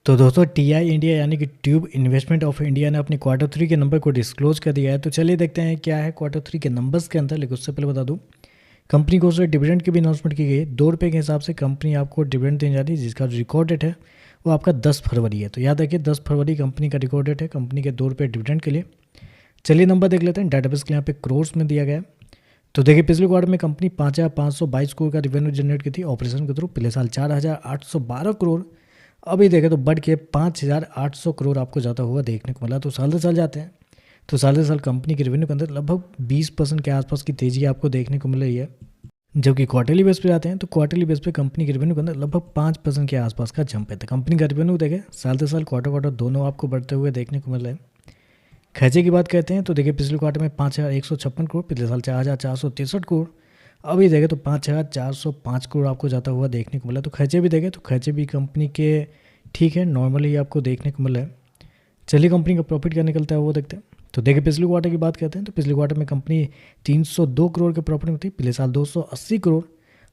तो दोस्तों TI India यानी कि ट्यूब इन्वेस्टमेंट ऑफ इंडिया ने अपने क्वार्टर 3 के नंबर को डिस्क्लोज कर दिया है। तो चलिए देखते हैं क्या है क्वार्टर 3 के नंबर्स के अंदर। लेकिन उससे पहले बता दूं, कंपनी को उससे डिविडेंड की भी अनाउंसमेंट की गई। 2 रुपये के हिसाब से कंपनी आपको डिविडेंड देने जा रही है, जिसका रिकॉर्ड डेट है वो आपका 10 फरवरी है। तो याद रखिए 10 फरवरी कंपनी का रिकॉर्ड डेट है कंपनी के 2 रुपये डिविडेंड के लिए। चलिए नंबर देख लेते हैं। डाटाबेस के यहाँ पे क्रोर्स में दिया गया है। तो देखिए पिछले क्वार्टर में कंपनी 5,522 करोड़ का रेवेन्यू जनरेट की थी ऑपरेशन के थ्रू। पिछले साल 4,812 करोड़, अभी देखें तो बढ़ के 5,800 करोड़ आपको जाता हुआ देखने को मिला। तो साल से साल जाते हैं तो साल से साल कंपनी के रेवेन्यू के अंदर लगभग 20% के आसपास की तेज़ी आपको देखने को मिल रही है। जबकि क्वार्टरली बेस पे जाते हैं तो क्वार्टरली बेस पे कंपनी के रेवेन्यू के अंदर लगभग 5% के आसपास का जंप है। तो कंपनी का रेवेन्यू देखें साल से साल क्वार्टर दोनों आपको बढ़ते हुए देखने को मिल रहे हैं। खर्चे की बात करते हैं तो देखिए पिछले क्वार्टर में 5,156 करोड़, पिछले साल 4,463 करोड़, अभी देखें तो 5,405 करोड़ आपको जाता हुआ देखने को मिला। तो खर्चे भी देखें तो खर्चे भी कंपनी के ठीक है, नॉर्मली आपको देखने को मिला है। चलिए कंपनी का प्रॉफिट क्या निकलता है वो देखते हैं। तो देखिए पिछले क्वार्टर की बात करते हैं तो पिछले क्वार्टर में कंपनी 302 करोड़ के प्रॉफिट में थी। पिछले साल 280 करोड़,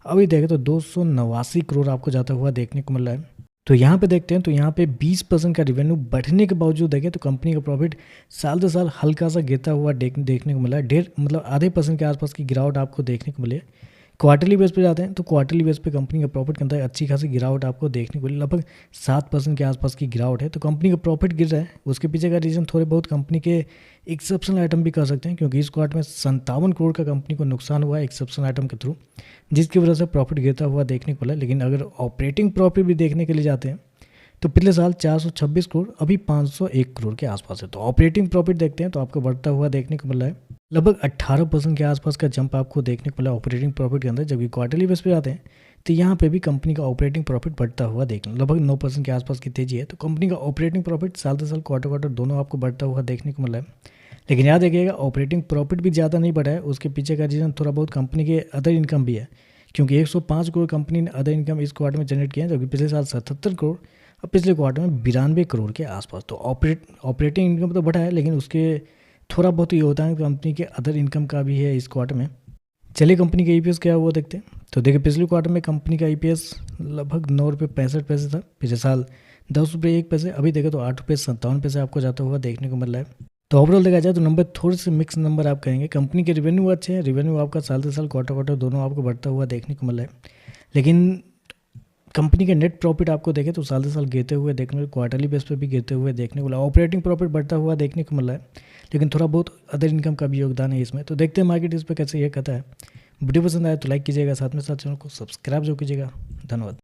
अभी देखें तो 289 करोड़ आपको जाता हुआ देखने को मिल रहा है। तो यहाँ पे देखते हैं तो यहाँ पे 20% का रेवेन्यू बढ़ने के बावजूद देखें तो कंपनी का प्रॉफिट साल से साल हल्का सा गिरता हुआ देखने को मिला है। डेढ़ मतलब आधे % के आसपास की गिरावट आपको देखने को मिली है। क्वार्टरली बेस पे जाते हैं तो क्वार्टरली बेस पे कंपनी का प्रॉफिट के अंदर अच्छी खासी गिरावट आपको देखने को मिली, लगभग 7% के आसपास की गिरावट है। तो कंपनी का प्रॉफिट गिर रहा है, उसके पीछे का रीज़न थोड़े बहुत कंपनी के एक्सेप्शनल आइटम भी कर सकते हैं, क्योंकि इस क्वार्टर में 57 करोड़ का कंपनी को नुकसान हुआ है एक्सेप्शनल आइटम के थ्रू, जिसकी वजह से प्रॉफिट गिरता हुआ देखने को मिला। लेकिन अगर ऑपरेटिंग प्रॉफिट भी देखने के लिए जाते हैं तो पिछले साल 426 करोड़, अभी 501 करोड़ के आसपास है। तो ऑपरेटिंग प्रॉफिट देखते हैं तो आपको बढ़ता हुआ देखने को मिल रहा है, लगभग 18% के आसपास का जंप आपको देखने को मिला ऑपरेटिंग प्रॉफिट के अंदर। जबकि क्वार्टरली बेस पे जाते हैं तो यहाँ पे भी कंपनी का ऑपरेटिंग प्रॉफिट बढ़ता हुआ देखने लगभग 9% के आसपास की तेजी है। तो कंपनी का ऑपरेटिंग प्रॉफिट साल से साल क्वार्टर दोनों आपको बढ़ता हुआ देखने को मिला है। लेकिन याद रखिएगा ऑपरेटिंग प्रॉफिट भी ज़्यादा नहीं बढ़ा है, उसके पीछे का रीज़न थोड़ा बहुत कंपनी के अदर इनकम भी है, क्योंकि 105 करोड़ कंपनी ने अदर इनकम इस क्वार्टर में जनरेट किया है, जबकि पिछले साल 77 करोड़ और पिछले क्वार्टर में 92 करोड़ के आसपास। तो ऑपरेटिंग इनकम तो बढ़ा है, लेकिन उसके थोड़ा बहुत योगदान कंपनी के अदर इनकम का भी है इस क्वार्टर में। चलिए कंपनी का ईपीएस क्या है वो देखते हैं। तो देखिए पिछले क्वार्टर में कंपनी का ईपीएस लगभग 9 रुपये 65 पैसे था। पिछले साल 10 रुपये 1 पैसे, अभी देखें तो 8 रुपये 57 पैसे आपको जाता हुआ देखने को मिल रहा है। तो ओवरऑल देखा जाए तो नंबर थोड़े से मिक्स नंबर आप कहेंगे। कंपनी के रेवेन्यू अच्छे हैं, रेवेन्यू आपका साल से साल क्वार्टर दोनों आपको बढ़ता हुआ देखने को मिल रहा है। लेकिन कंपनी के नेट प्रॉफिट आपको देखें तो साल से साल गिरते हुए देखने को, क्वार्टरली बेस पे भी गिरते हुए देखने को मिला। ऑपरेटिंग प्रॉफिट बढ़ता हुआ देखने को मिल रहा है, लेकिन थोड़ा बहुत अदर इनकम का भी योगदान है इसमें। तो देखते हैं मार्केट इस पर कैसे ये कहता है। वीडियो पसंद आया तो लाइक कीजिएगा, साथ में साथ चैनल को सब्सक्राइब जो कीजिएगा। धन्यवाद।